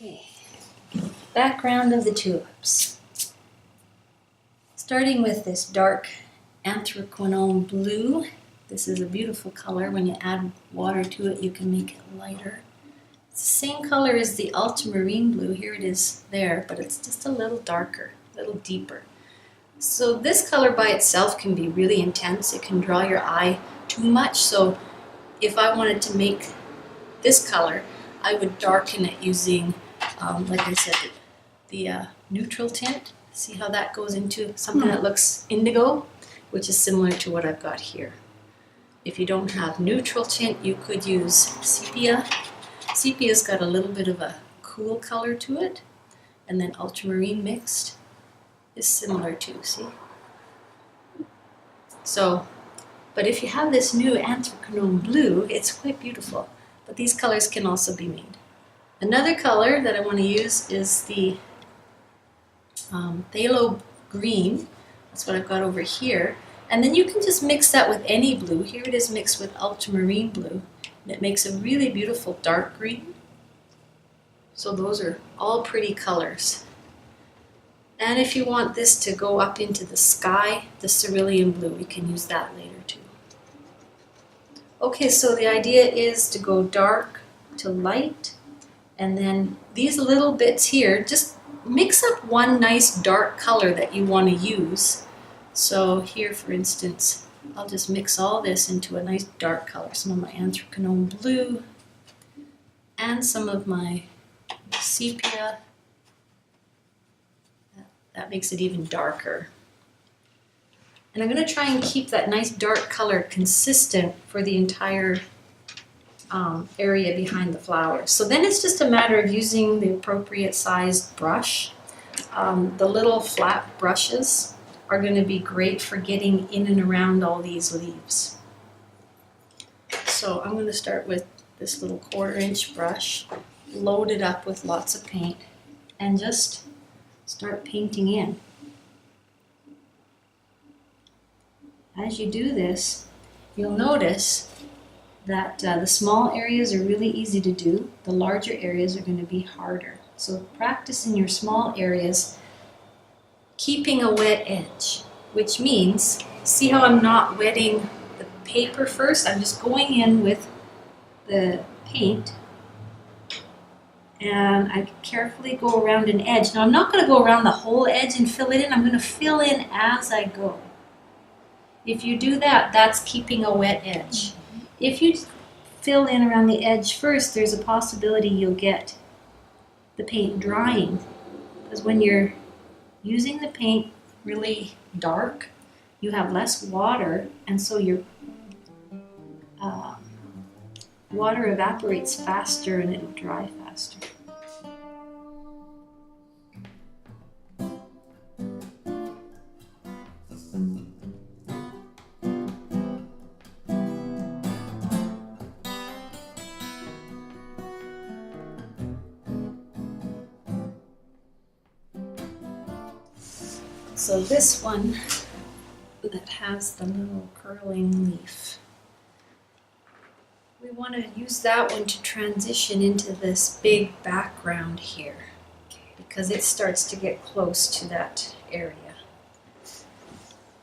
Okay, background of the tulips. Starting with this dark anthracnone blue. This is a beautiful color. When you add water to it, you can make it lighter. It's the same color as the ultramarine blue. Here it is there, but it's just a little darker, a little deeper. So this color by itself can be really intense. It can draw your eye too much. So if I wanted to make this color, I would darken it using, like I said, the neutral tint. See how that goes into something that looks indigo, which is similar to what I've got here. If you don't have neutral tint, you could use sepia. Sepia's got a little bit of a cool color to it, and then ultramarine mixed is similar too, see? So, but if you have this new anthracnone blue, it's quite beautiful. But these colors can also be made. Another color that I want to use is the phthalo green. That's what I've got over here. And then you can just mix that with any blue. Here it is mixed with ultramarine blue. And it makes a really beautiful dark green. So those are all pretty colors. And if you want this to go up into the sky, the cerulean blue, we can use that later too. Okay, so the idea is to go dark to light, and then these little bits here, just mix up one nice dark color that you want to use. So here, for instance, I'll just mix all this into a nice dark color. Some of my anthracnone blue and some of my sepia. That makes it even darker. And I'm going to try and keep that nice dark color consistent for the entire area behind the flowers. So then it's just a matter of using the appropriate sized brush. The little flat brushes are going to be great for getting in and around all these leaves. So I'm going to start with this little 1/4-inch brush, load it up with lots of paint, and just start painting in. As you do this, you'll notice that the small areas are really easy to do. The larger areas are going to be harder. So practice in your small areas, keeping a wet edge, which means, see how I'm not wetting the paper first? I'm just going in with the paint, and I carefully go around an edge. Now I'm not going to go around the whole edge and fill it in. I'm going to fill in as I go. If you do that, that's keeping a wet edge. If you fill in around the edge first, there's a possibility you'll get the paint drying. Because when you're using the paint really dark, you have less water, and so your water evaporates faster and it'll dry faster. So this one that has the little curling leaf, we want to use that one to transition into this big background here, because it starts to get close to that area.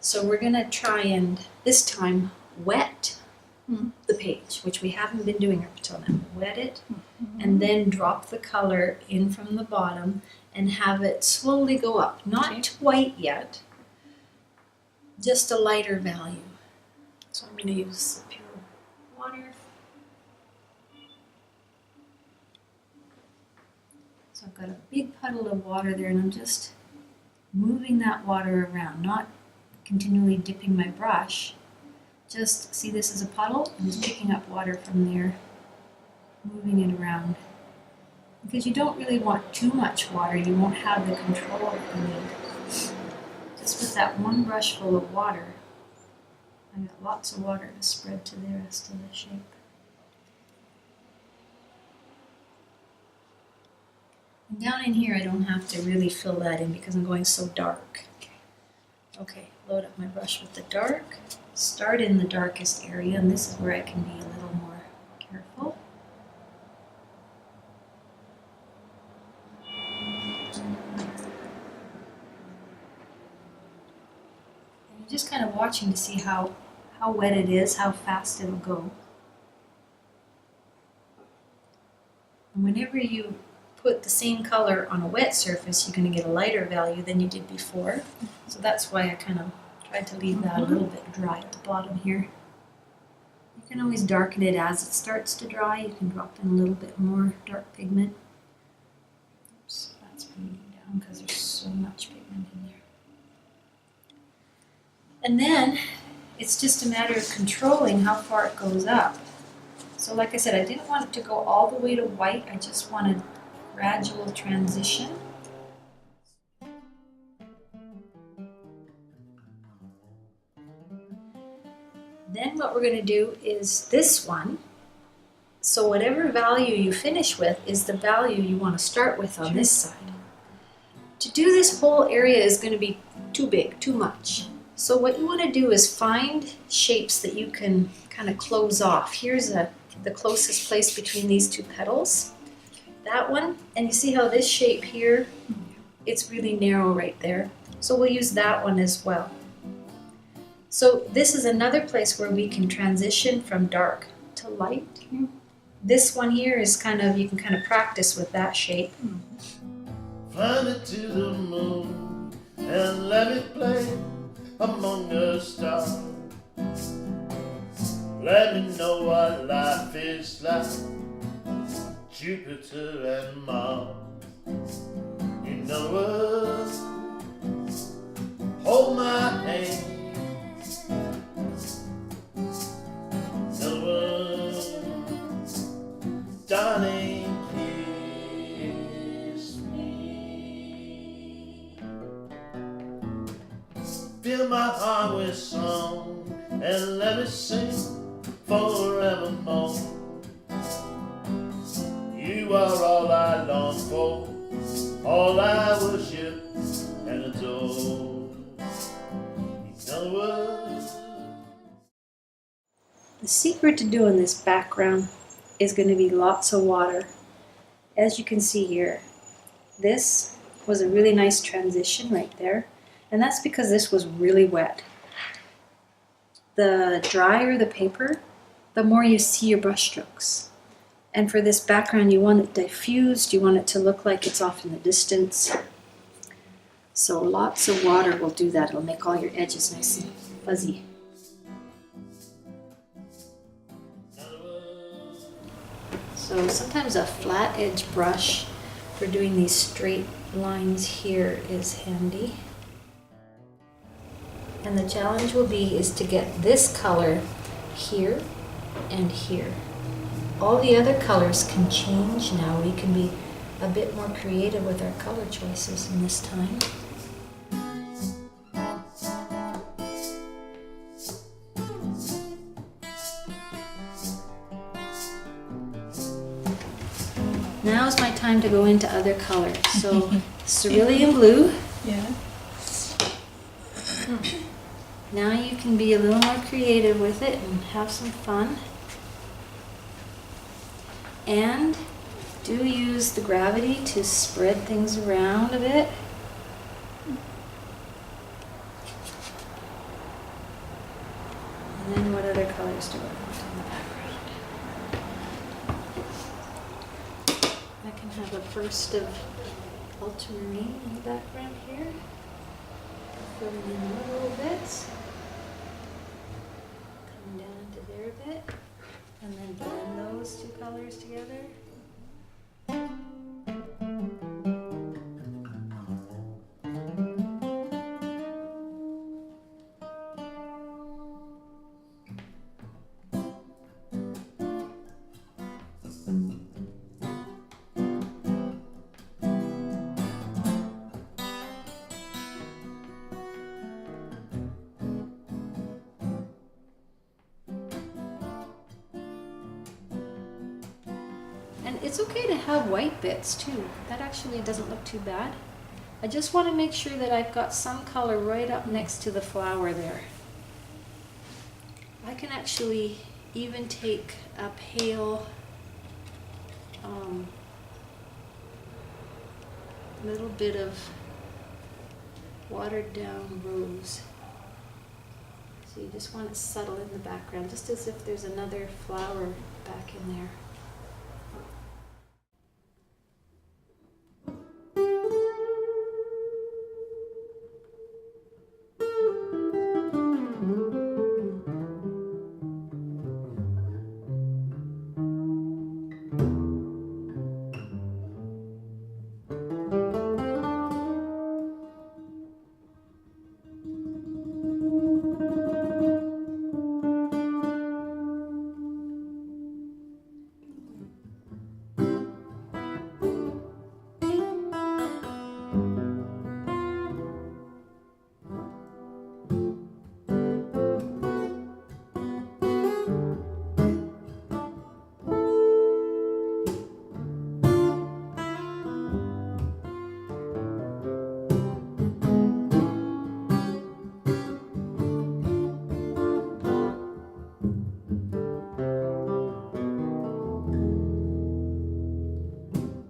So we're going to try and this time wet the page, which we haven't been doing up until now. Wet it and then drop the color in from the bottom and have it slowly go up. Not white yet, just a lighter value. So I'm going to use the pure water. So I've got a big puddle of water there, and I'm just moving that water around, not continually dipping my brush. Just see, this is a puddle. I'm just picking up water from there, moving it around. Because you don't really want too much water, you won't have the control that you need. Just with that one brush full of water, I've got lots of water to spread to the rest of the shape. And down in here, I don't have to really fill that in because I'm going so dark. Okay, load up my brush with the dark. Start in the darkest area, and this is where I can be a little more careful. I'm just kind of watching to see how wet it is, how fast it'll go. And whenever you put the same color on a wet surface, you're going to get a lighter value than you did before. So that's why I kind of tried to leave that a little bit dry at the bottom here. You can always darken it as it starts to dry. You can drop in a little bit more dark pigment. Oops, that's bleeding down because there's so much pigment in there. And then it's just a matter of controlling how far it goes up. So like I said, I didn't want it to go all the way to white. I just wanted gradual transition. Then what we're going to do is this one. So whatever value you finish with is the value you want to start with on this side. To do this whole area is going to be too big, too much. So what you want to do is find shapes that you can kind of close off. Here's the closest place between these two petals. That one, and you see how this shape here, it's really narrow right there. So we'll use that one as well. So this is another place where we can transition from dark to light. This one here is kind of, you can kind of practice with that shape. Fly me to the moon and let me play among the stars. Let me know what life is like, Jupiter and Mars. You know what? Hold my hand. You know what? Darling, kiss me. Fill my heart with song and let me sing forevermore. You are all I long for, all I worship and adore. You know what? The secret to doing this background is going to be lots of water. As you can see here, this was a really nice transition right there, and that's because this was really wet. The drier the paper, the more you see your brush strokes. And for this background, you want it diffused, you want it to look like it's off in the distance. So lots of water will do that. It'll make all your edges nice and fuzzy. So sometimes a flat edge brush for doing these straight lines here is handy. And the challenge will be is to get this color here and here. All the other colors can change now. We can be a bit more creative with our color choices in this time. Now's my time to go into other colors. So cerulean blue. Yeah. Now you can be a little more creative with it and have some fun. And do use the gravity to spread things around a bit. And then what other colors do I want in the background? I can have a burst of ultramarine in the background here. Fill in a little bit. Come down to there a bit. And then blend those two colors together. And it's okay to have white bits too. That actually doesn't look too bad. I just want to make sure that I've got some color right up next to the flower there. I can actually even take a pale little bit of watered down rose So you just want it subtle in the background, just as if there's another flower back in there.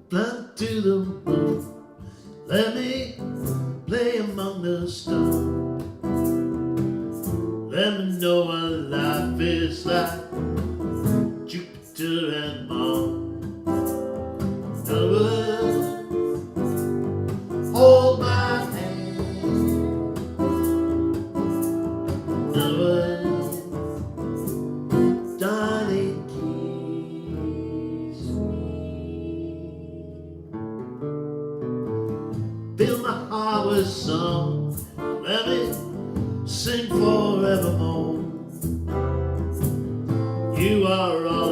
Fly to the moon, let me play among the stars. Let me know what life is like, Jupiter and Mars. In other words, hold my hand. In other words, darling, kiss me. Fill my heart with song, let me sing forevermore. You are all